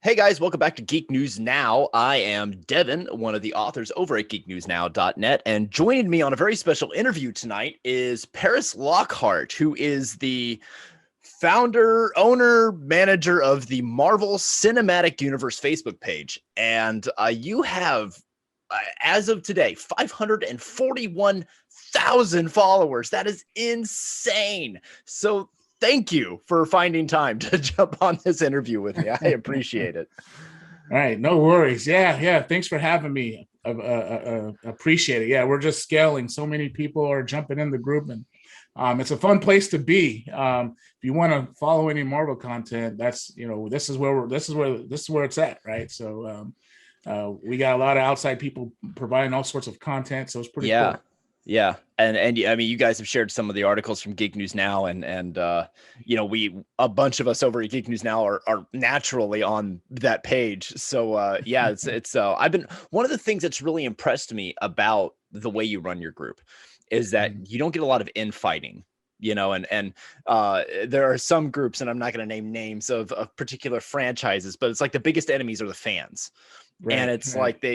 Hey guys, welcome back to Geek News Now. I am Devin, one of the authors over at geeknewsnow.net, and joining me on a very special interview tonight is Paris Lockhart, who is the founder, owner, manager of the Marvel Cinematic Universe Facebook page. And you have, as of today, 541,000 followers. That is insane. So thank you for finding time to jump on this interview with me. I appreciate it. All right, no worries. Yeah. Thanks for having me. Appreciate it. Yeah, we're just scaling. So many people are jumping in the group, and it's a fun place to be. If you want to follow any Marvel content, that's this is where it's at, right? So we got a lot of outside people providing all sorts of content, so it's pretty cool. Yeah. And I mean, you guys have shared some of the articles from Geek News Now, and a bunch of us over at Geek News Now are naturally on that page. So yeah, it's I've been, one of the things that's really impressed me about the way you run your group is that you don't get a lot of infighting, and there are some groups, and I'm not going to name names of particular franchises, but it's like the biggest enemies are the fans. Right, and it's like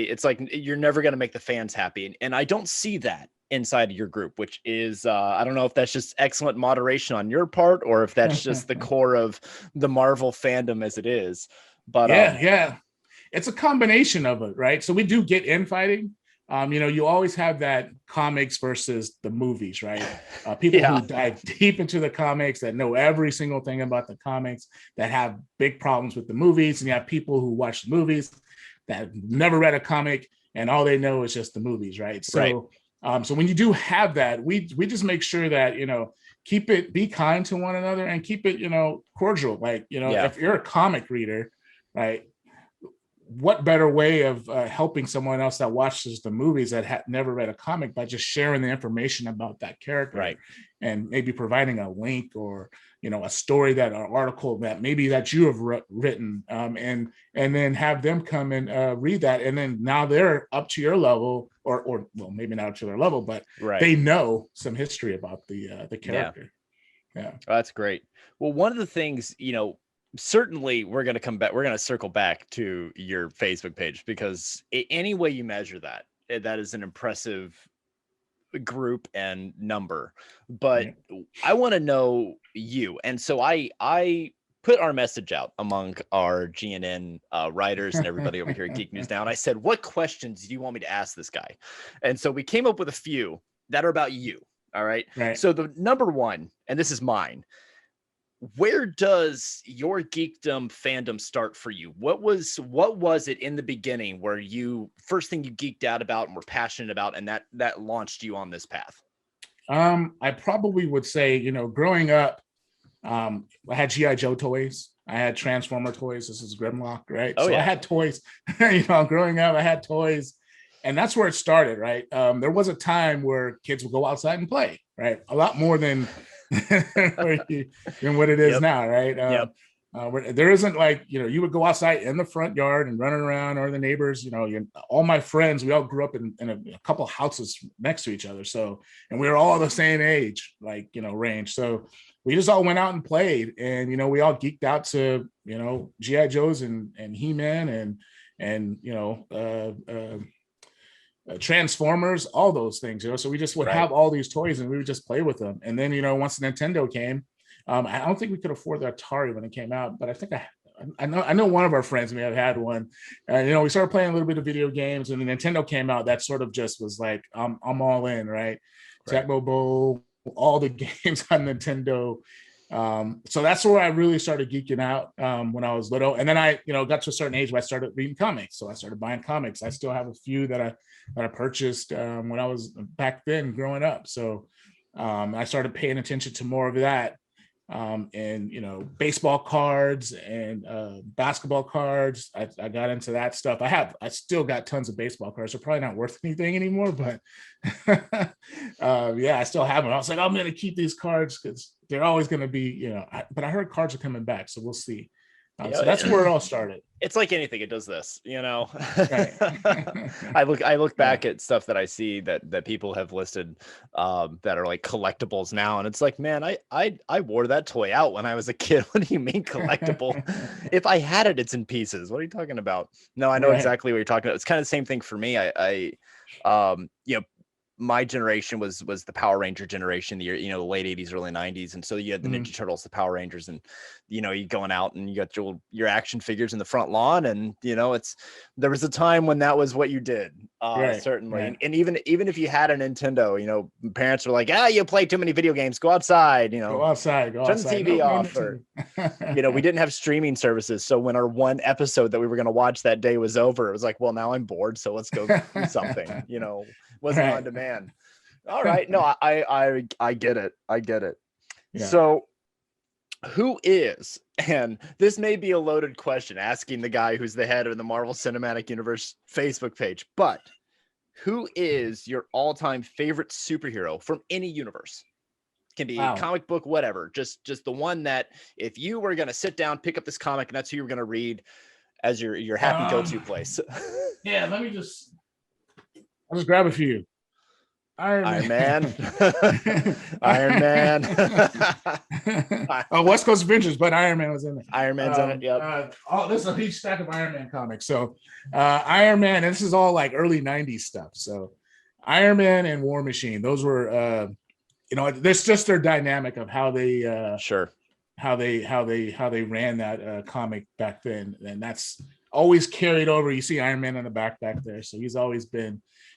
you're never going to make the fans happy. And I don't see that inside of your group, which is, I don't know if that's just excellent moderation on your part, or if that's just the core of the Marvel fandom as it is. But yeah, it's a combination of it, right? So we do get infighting. You always have that comics versus the movies, right? People who dive deep into the comics, that know every single thing about the comics, that have big problems with the movies. And you have people who watch the movies that never read a comic, and all they know is just the movies, right? So, so when you do have that, we just make sure that, be kind to one another and keep it, cordial. Like, if you're a comic reader, right, what better way of helping someone else that watches the movies that never read a comic by just sharing the information about that character, right, and maybe providing a link or a story, that or article that maybe that you have written, and then have them come and read that, and then now they're up to your level, or well, maybe not up to their level, but they know some history about the character. Yeah. Oh, that's great. Well, one of the things, certainly we're going to come back. We're going to circle back to your Facebook page, because any way you measure that, that is an impressive group and number. But I want to know you. And so I put our message out among our GNN writers and everybody over here at Geek News Now. And I said, what questions do you want me to ask this guy? And so we came up with a few that are about you. All right. So the number one, and this is mine, where does your geekdom fandom start for you? What was it in the beginning where first thing you geeked out about and were passionate about, and that launched you on this path? I probably would say, growing up, I had G.I. Joe toys. I had Transformer toys. This is Grimlock, right? I had toys. Growing up, I had toys. And that's where it started, right? There was a time where kids would go outside and play, right? A lot more than what it is now, right? There isn't like, you would go outside in the front yard and running around, or the neighbors, all my friends, we all grew up in a couple houses next to each other. So, and we were all the same age, like, range. So we just all went out and played, and, we all geeked out to, G.I. Joes and He-Man and Transformers, all those things, so we just would have all these toys and we would just play with them. And then, once Nintendo came, I don't think we could afford the Atari when it came out, but I think I know one of our friends may have had one. We started playing a little bit of video games, and the Nintendo came out. That sort of just was like, I'm all in, right? Tecmo Bowl, all the games on Nintendo. So that's where I really started geeking out when I was little. And then I, got to a certain age where I started reading comics. So I started buying comics. I still have a few that I purchased when I was back then growing up. So I started paying attention to more of that. And baseball cards and basketball cards. I got into that stuff. I still got tons of baseball cards. They're probably not worth anything anymore, but I still have them. I was like, I'm going to keep these cards because they're always going to be, but I heard cards are coming back, so we'll see. So that's where it all started. It's like anything, it does this, Right. I look back at stuff that I see that people have listed that are like collectibles now, and it's like, man, I wore that toy out when I was a kid. What do you mean collectible? If I had it, it's in pieces. What are you talking about? No, I know exactly what you're talking about. It's kind of the same thing for me. My generation was the Power Ranger generation, the the late 80s, early 90s. And so you had the Ninja Turtles, the Power Rangers, and, you going out and you got your action figures in the front lawn. And, there was a time when that was what you did. Certainly. Right. And even if you had a Nintendo, parents were like, you play too many video games, go outside, go outside, turn the TV off. Or, we didn't have streaming services. So when our one episode that we were going to watch that day was over, it was like, well, now I'm bored. So let's go do something, wasn't on demand. All right. No, I get it. I get it. Yeah. So who is, and this may be a loaded question asking the guy who's the head of the Marvel Cinematic Universe Facebook page, but who is your all-time favorite superhero from any universe? Can be comic book, whatever. Just the one that if you were going to sit down, pick up this comic, and that's who you were going to read as your happy go-to place. Yeah, I'll just grab a few. Iron Man. Iron Man. West Coast Avengers, but Iron Man was in it. Iron Man's in it. Yep. This is a huge stack of Iron Man comics. So Iron Man, and this is all like early 90s stuff. So Iron Man and War Machine, those were that's just their dynamic of how they how they ran that comic back then. And that's always carried over. You see Iron Man in the back there. So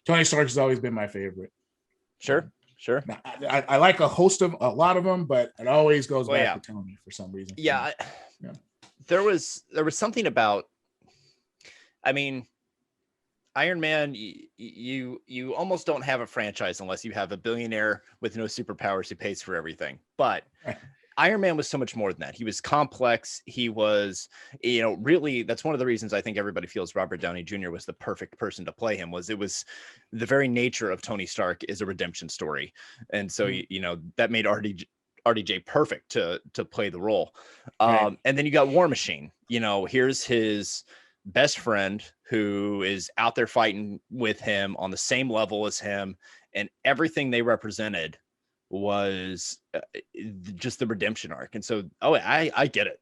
Tony Stark has always been my favorite. Sure. Now, I like a lot of them, but it always goes back to Tony for some reason. Yeah. There was something about, Iron Man, you almost don't have a franchise unless you have a billionaire with no superpowers who pays for everything. But Iron Man was so much more than that. He was complex. He was, really, that's one of the reasons I think everybody feels Robert Downey Jr. was the perfect person to play him. It was the very nature of Tony Stark is a redemption story. And so, that made RDJ perfect to play the role. And then you got War Machine. Here's his best friend who is out there fighting with him on the same level as him. And everything they represented was just the redemption arc. And so I get it.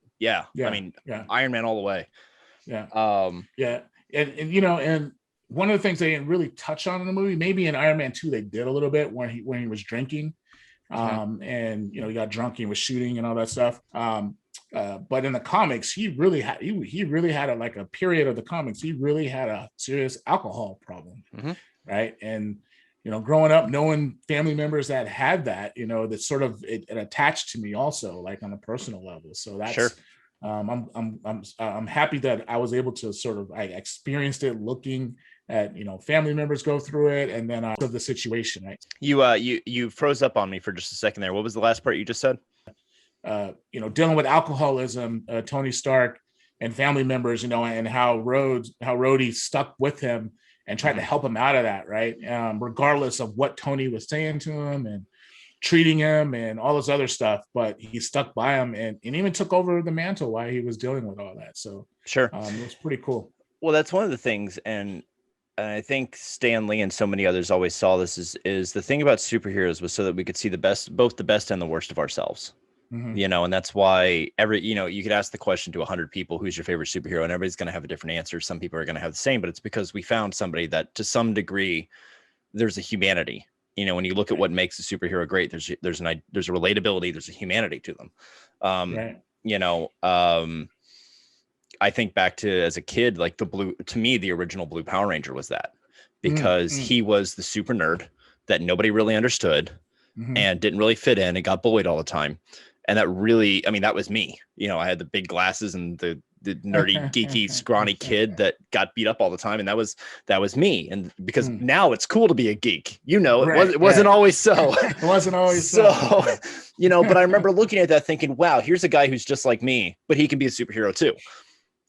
Iron Man all the way. And one of the things they didn't really touch on in the movie, maybe in Iron Man 2 they did a little bit when he was drinking, and he got drunk and he was shooting and all that stuff, but in the comics he really had a period of the comics he really had a serious alcohol problem, right? And growing up, knowing family members that had that, that sort of it attached to me also, like on a personal level. So that's I'm happy that I was able to I experienced it, looking at family members go through it, and then of the situation. Right? You froze up on me for just a second there. What was the last part you just said? Dealing with alcoholism, Tony Stark and family members, and how Rhodey stuck with him and tried to help him out of that, right? Regardless of what Tony was saying to him and treating him and all this other stuff, but he stuck by him and even took over the mantle while he was dealing with all that. So it was pretty cool. Well, that's one of the things, and I think Stan Lee and so many others always saw this is the thing about superheroes was so that we could see both the best and the worst of ourselves. And that's why you could ask the question to 100 people, who's your favorite superhero? And everybody's going to have a different answer. Some people are going to have the same, but it's because we found somebody that to some degree, there's a humanity, when you look at what makes a superhero great, there's a relatability, there's a humanity to them. I think back to as a kid, like the original Blue Power Ranger was that, because he was the super nerd that nobody really understood and didn't really fit in and got bullied all the time. And that really, that was me. I had the big glasses and the nerdy, geeky, scrawny kid that got beat up all the time. And that was me. And because now it's cool to be a geek, it wasn't always so. It wasn't always so. But I remember looking at that thinking, wow, here's a guy who's just like me, but he can be a superhero too.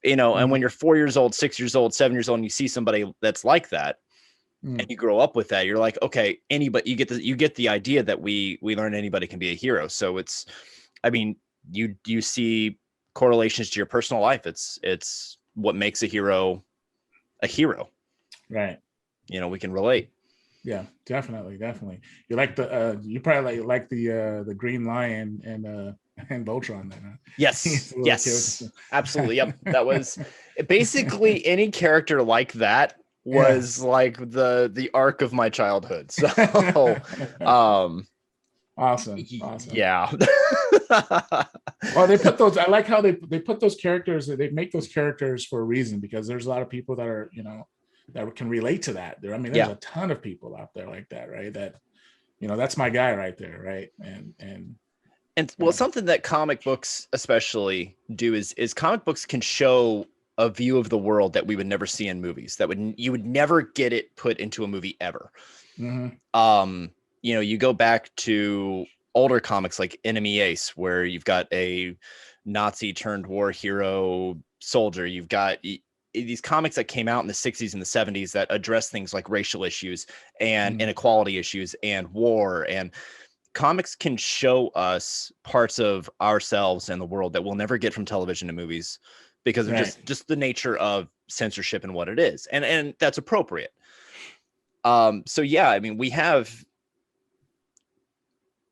And when you're 4 years old, 6 years old, 7 years old, and you see somebody that's like that, and you grow up with that, you're like, okay, anybody, you get the idea that we learn anybody can be a hero. So it's, you see correlations to your personal life. It's what makes a hero a hero. Right. You know, we can relate. Yeah, definitely. You like the you probably like the Green Lion and Voltron then, huh? Yes, absolutely. Yep. That was basically any character like that was like the arc of my childhood. So awesome. Yeah. Well, they put those, I like how they put those characters, they make those characters for a reason, because there's a lot of people that are, that can relate to that. I mean, there's a ton of people out there like that, right? That, that's my guy right there, right? And well, something that comic books especially do is comic books can show a view of the world that we would never see in movies. You would never get it put into a movie ever. Mm-hmm. You go back to older comics like Enemy Ace, where you've got a Nazi turned war hero soldier. You've got these comics that came out in the 60s and the 70s that address things like racial issues and inequality issues and war. And comics can show us parts of ourselves and the world that we'll never get from television and movies because of just the nature of censorship and what it is. And that's appropriate. So yeah, I mean,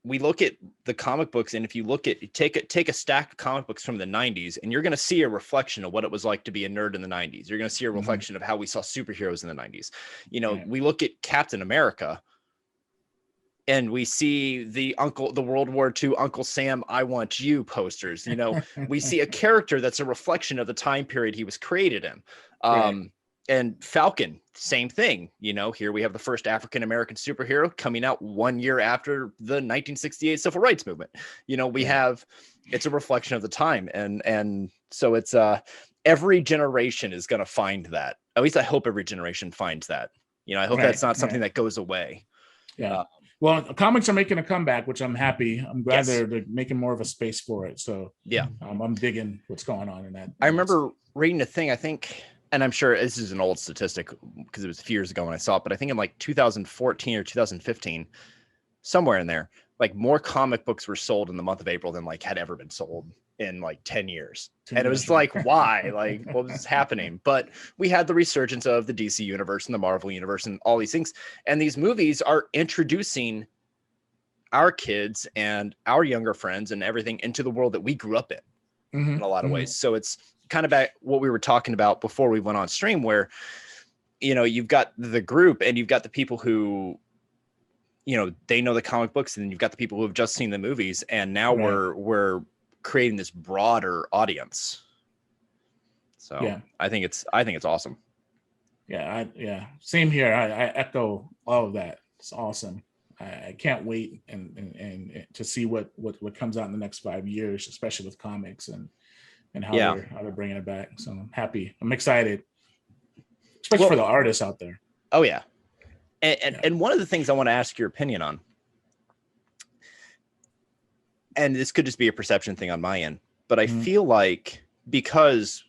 we look at the comic books, and if you look at take a stack of comic books from the 90s, and you're going to see a reflection of what it was like to be a nerd in the 90s. You're going to see a reflection of how we saw superheroes in the 90s. We look at Captain America, and we see the World War II Uncle Sam, I Want You posters. We see a character that's a reflection of the time period he was created in. And Falcon, same thing. Here we have the first African-American superhero coming out 1 year after the 1968 civil rights movement. It's a reflection of the time. And so it's every generation is going to find that. At least I hope every generation finds that. I hope that's not something that goes away. Yeah. Well, comics are making a comeback, which I'm happy. I'm glad they're making more of a space for it. So yeah, I'm digging what's going on in that. I remember reading a thing, I think, and I'm sure this is an old statistic because it was a few years ago when I saw it, but I think in like 2014 or 2015, somewhere in there, like more comic books were sold in the month of April than like had ever been sold in like 10 years. And it was like, why? Like, what was happening? But we had the resurgence of the DC universe and the Marvel universe and all these things. And these movies are introducing our kids and our younger friends and everything into the world that we grew up in a lot of ways. So it's kind of back what we were talking about before we went on stream, where, you've got the group and you've got the people who, they know the comic books, and then you've got the people who have just seen the movies. And now we're creating this broader audience. So I think it's awesome. Yeah. Same here. I echo all of that. It's awesome. I can't wait and to see what comes out in the next 5 years, especially with comics and how they're bringing it back. So I'm happy. I'm excited, especially for the artists out there. Oh yeah. And one of the things I want to ask your opinion on, and this could just be a perception thing on my end, but I feel like because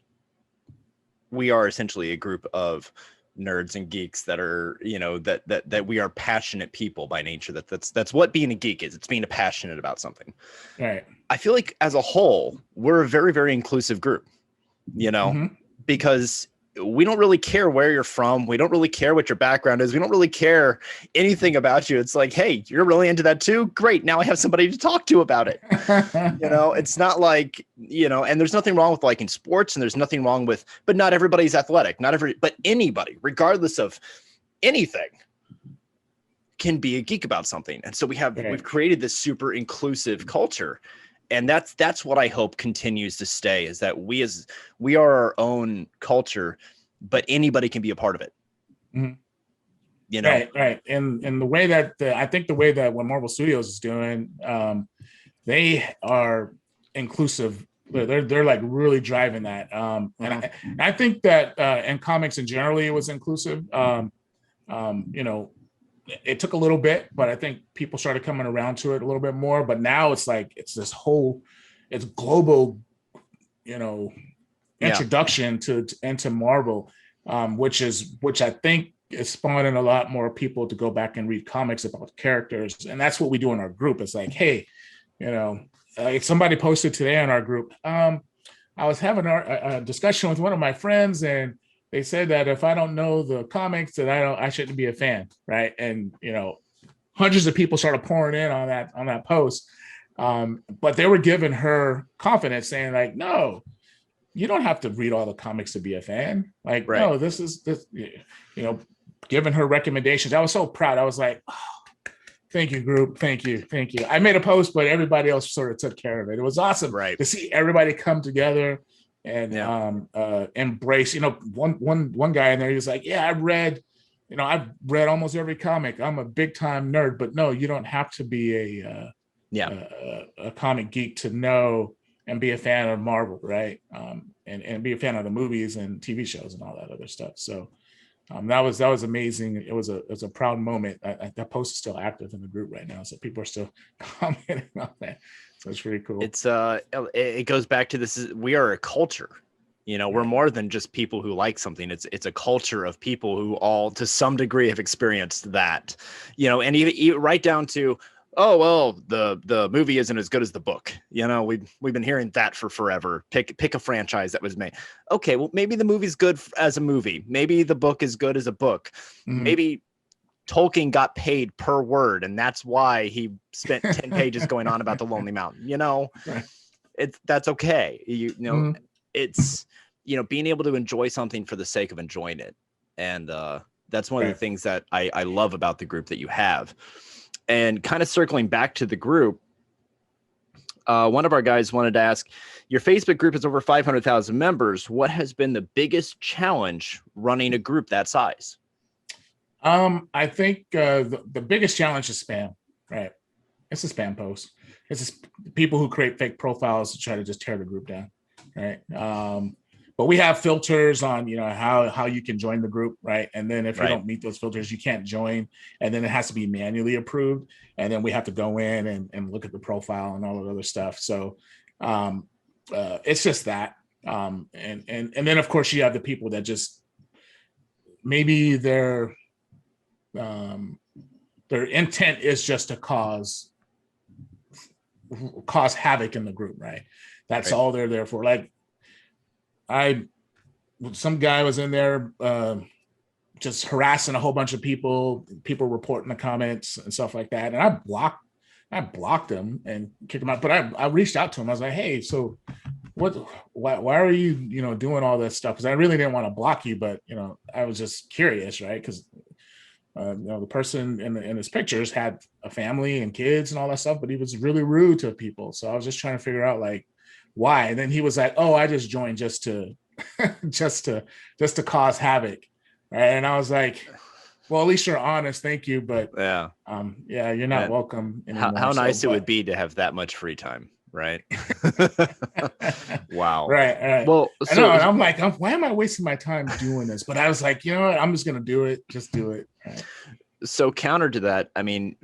we are essentially a group of nerds and geeks that are, that we are passionate people by nature. That's what being a geek is. It's being passionate about something. Right. I feel like as a whole, we're a very, very inclusive group, because we don't really care where you're from. We don't really care what your background is. We don't really care anything about you. It's like, hey, you're really into that too? Great. Now I have somebody to talk to about it. It's not like, and there's nothing wrong with liking sports, and there's nothing wrong with, but not everybody's athletic. But anybody, regardless of anything, can be a geek about something. And so we've created this super inclusive culture. And that's what I hope continues to stay, is that we are our own culture, but anybody can be a part of it. Right. And the way that I think the way that what Marvel Studios is doing, they are inclusive. They're like really driving that. And I think that in comics in generally it was inclusive. It took a little bit, but I think people started coming around to it a little bit more. But now it's like it's global, introduction into Marvel, which I think is spawning a lot more people to go back and read comics about characters, and that's what we do in our group. It's like, hey, if somebody posted today in our group, I was having a discussion with one of my friends, and they said that if I don't know the comics, that I shouldn't be a fan, right? And hundreds of people started pouring in on that post, but they were giving her confidence, saying like, no, you don't have to read all the comics to be a fan. Like, Right. no, this, giving her recommendations. I was so proud. I was like, oh, thank you, group. Thank you. I made a post, but everybody else sort of took care of it. It was awesome to see everybody come together and embrace. One guy in there, he was like, yeah, I've read almost every comic. I'm a big time nerd, but no, you don't have to be a comic geek to know and be a fan of Marvel, right? And be a fan of the movies and TV shows and all that other stuff. So that was amazing. It was a proud moment. That post is still active in the group right now, so people are still commenting on that. So it's pretty cool. It goes back to we are a culture. We're more than just people who like something. It's a culture of people who all to some degree have experienced that. And even right down to, oh, well, the movie isn't as good as the book. We've been hearing that for forever. Pick a franchise that was made. Okay, well, maybe the movie's good as a movie. Maybe the book is good as a book. Mm-hmm. Maybe Tolkien got paid per word, and that's why he spent 10 pages going on about the Lonely Mountain. That's okay. Mm-hmm. It's being able to enjoy something for the sake of enjoying it, and that's one of the things that I love about the group that you have. And kind of circling back to the group, one of our guys wanted to ask, your Facebook group is over 500,000 members. What has been the biggest challenge running a group that size? I think the biggest challenge is spam, right? It's a spam post. It's just people who create fake profiles to try to just tear the group down, right? But we have filters on, how you can join the group, right? And then if you don't meet those filters, you can't join. And then it has to be manually approved. And then we have to go in and look at the profile and all that other stuff. So it's just that. And then of course you have the people that just maybe their intent is just to cause havoc in the group, right? That's all they're there for. Like, some guy was in there just harassing a whole bunch of people reporting the comments and stuff like that. And I blocked him and kicked him out. But I reached out to him. I was like, hey, so why are you, doing all this stuff? Because I really didn't want to block you, but I was just curious, right? Because the person in his pictures had a family and kids and all that stuff, but he was really rude to people. So I was just trying to figure out like why. And then he was like, oh, I just joined just to cause havoc. Right? And I was like, well, at least you're honest. Thank you. But you're not welcome anymore. How nice it would be to have that much free time. Right. Wow. Right. Well, I know, and I'm like, why am I wasting my time doing this? But I was like, what? I'm just going to do it. Just do it. Right. So counter to that, I mean,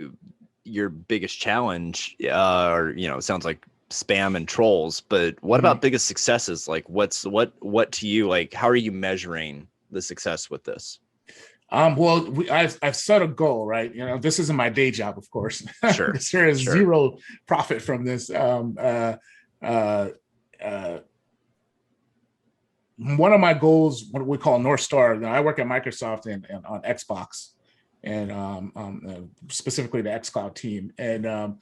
your biggest challenge, it sounds like spam and trolls, but what about biggest successes? Like what to you, like, how are you measuring the success with this? Well, I've set a goal, right? This isn't my day job, of course. Sure. There is zero profit from this. One of my goals, what we call North Star. I work at Microsoft and on Xbox, and specifically the xCloud team. And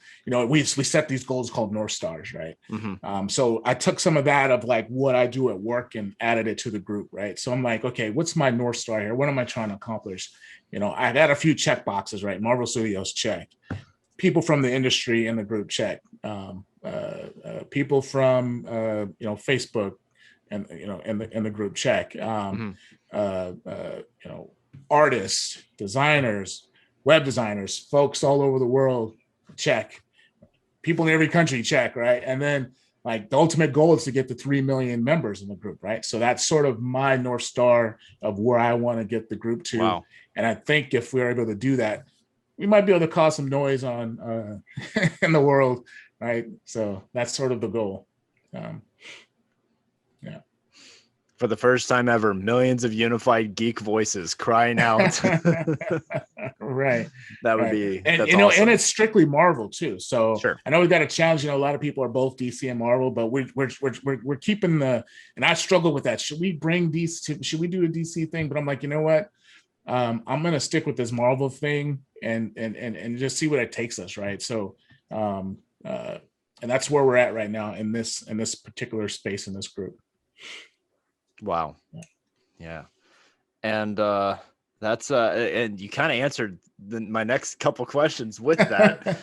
we set these goals called North Stars, right? Mm-hmm. So I took some of that of like what I do at work and added it to the group, right? So I'm like, okay, what's my North Star here? What am I trying to accomplish? I got a few check boxes, right? Marvel Studios, check. People from the industry in the group, check. People from Facebook and in the group, check. Artists, designers, web designers, folks all over the world, check. People in every country, check, right? And then like the ultimate goal is to get to 3 million members in the group, right? So that's sort of my North Star of where I want to get the group to. Wow. And I think if we're able to do that, we might be able to cause some noise on in the world, right? So that's sort of the goal. For the first time ever, millions of unified geek voices crying out. Right. That would Right. be, And that's you know, awesome. and it's strictly Marvel too. So Sure. I know we got a challenge. You know, a lot of people are both DC and Marvel, but we're keeping the. And I struggle with that. Should we bring DC? Should we do a DC thing? But I'm like, you know what? I'm gonna stick with this Marvel thing and just see what it takes us. Right. So, and that's where we're at right now in this particular space in this group. Wow. Yeah. And that's and you kind of answered my next couple questions with that.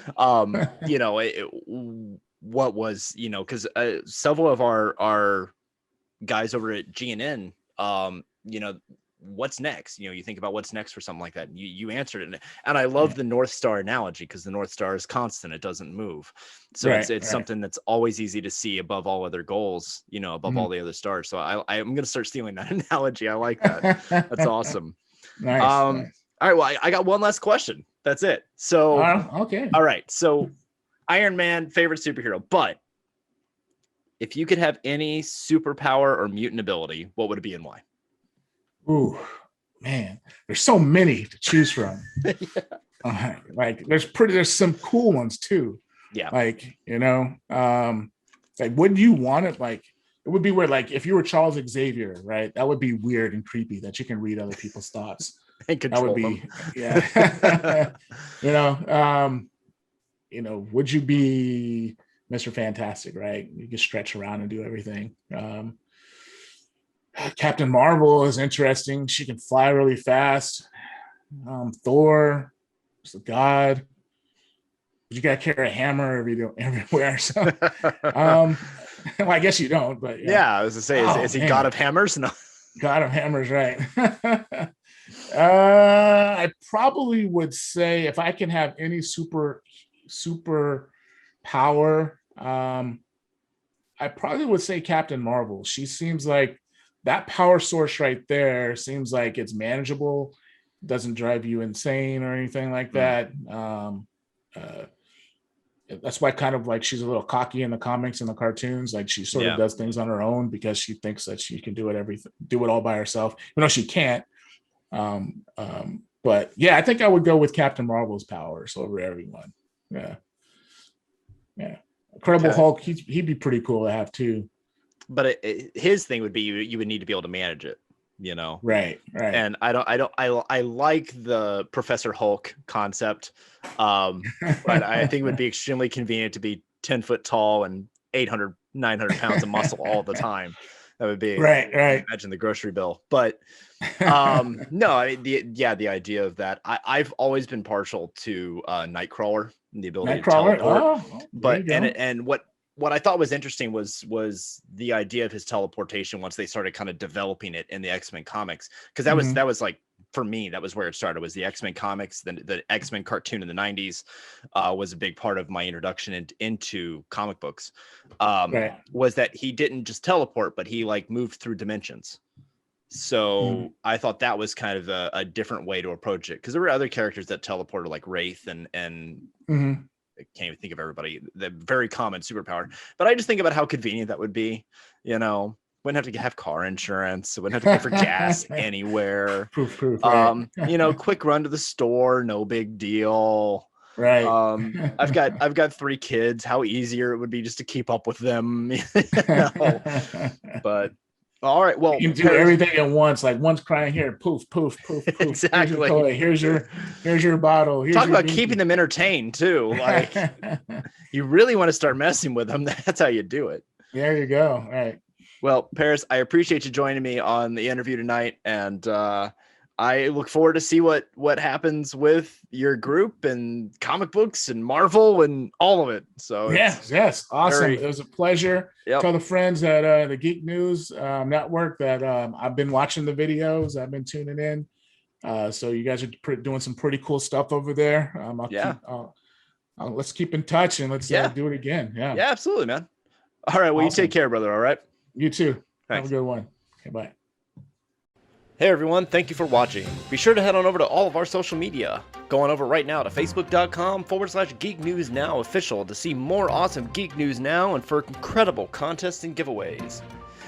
You know, what was, you know, because several of our guys over at GNN, you know, what's next? You know, you think about what's next for something like that. You answered it, and I love the North Star analogy, because the North Star is constant; it doesn't move. So it's something that's always easy to see above all other goals. You know, above all the other stars. So I'm gonna start stealing that analogy. I like that. That's awesome. Nice. All right. Well, I got one last question. That's it. So okay. All right. So Iron Man, favorite superhero, but if you could have any superpower or mutant ability, what would it be and why? Ooh, man, there's so many to choose from. Like there's some cool ones too. Yeah. Like, you know, like wouldn't you want it? Like it would be weird. Like if you were Charles Xavier, right? That would be weird and creepy that you can read other people's thoughts. And control that would be, them. Yeah. You know, would you be Mr. Fantastic, right? You can stretch around and do everything. Captain Marvel is interesting. She can fly really fast. Thor is a god. You got to carry a hammer everywhere. So, well, I guess you don't, but yeah, I was to say, is he God of Hammers? No, God of Hammers, right? I probably would say if I can have any super power, I probably would say Captain Marvel. She seems like that power source right there seems like it's manageable, doesn't drive you insane or anything like that. That's why kind of like she's a little cocky in the comics and the cartoons. Like she sort of does things on her own because she thinks that she can do it all by herself. You know, she can't. But yeah, I think I would go with Captain Marvel's powers over everyone. Yeah. Incredible Hulk, he'd be pretty cool to have too. But his thing would be you would need to be able to manage it, you know. Right. And I like the Professor Hulk concept, but I think it would be extremely convenient to be 10 foot tall and 800, 900 pounds of muscle all the time. That would be right. Imagine the grocery bill. But no, I mean, the idea of that. I've always been partial to Nightcrawler and the ability to teleport. But and what I thought was interesting was the idea of his teleportation once they started kind of developing it in the X-Men comics, because that was like, for me, that was where it started, was the X-Men comics. The X-Men cartoon in the 90s was a big part of my introduction into comic books. Was that he didn't just teleport, but he like moved through dimensions. So I thought that was kind of a different way to approach it, because there were other characters that teleported, like Wraith and I can't even think of everybody, the very common superpower. But I just think about how convenient that would be. You know, wouldn't have to have car insurance, wouldn't have to pay for gas anywhere. Proof, you know, quick run to the store, no big deal. Right. I've got 3 kids. How easier it would be just to keep up with them. You know? But all right, well, you can do everything at once. Like one's crying here, poof, poof, poof, poof. Exactly. Here's your bottle. Talk about keeping them entertained too. Like, you really want to start messing with them, that's how you do it. There you go. All right. Well, Paris, I appreciate you joining me on the interview tonight, and I look forward to see what happens with your group and comic books and Marvel and all of it. So yes, awesome. It was a pleasure. Yep. Tell the friends at the Geek News Network that I've been watching the videos. I've been tuning in. So you guys are doing some pretty cool stuff over there. Let's keep in touch and let's do it again. Yeah, absolutely, man. All right. Well, awesome. You take care, brother. All right. You too. Thanks. Have a good one. Okay, bye. Hey everyone, thank you for watching. Be sure to head on over to all of our social media. Go on over right now to facebook.com/Geek News Now official to see more awesome Geek News Now and for incredible contests and giveaways.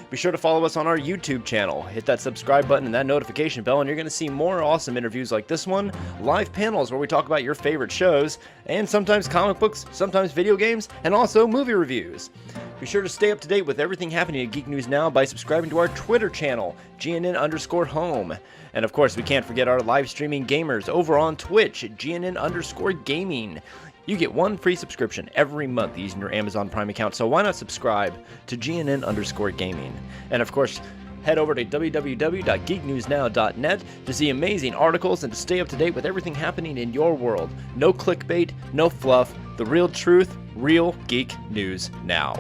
Be sure to follow us on our YouTube channel. Hit that subscribe button and that notification bell, and you're going to see more awesome interviews like this one, live panels where we talk about your favorite shows, and sometimes comic books, sometimes video games, and also movie reviews. Be sure to stay up to date with everything happening at Geek News Now by subscribing to our Twitter channel, GNN_home. And of course, we can't forget our live streaming gamers over on Twitch at GNN_gaming. You get one free subscription every month using your Amazon Prime account, so why not subscribe to GNN_gaming? And of course, head over to www.geeknewsnow.net to see amazing articles and to stay up to date with everything happening in your world. No clickbait, no fluff, the real truth, real Geek News Now.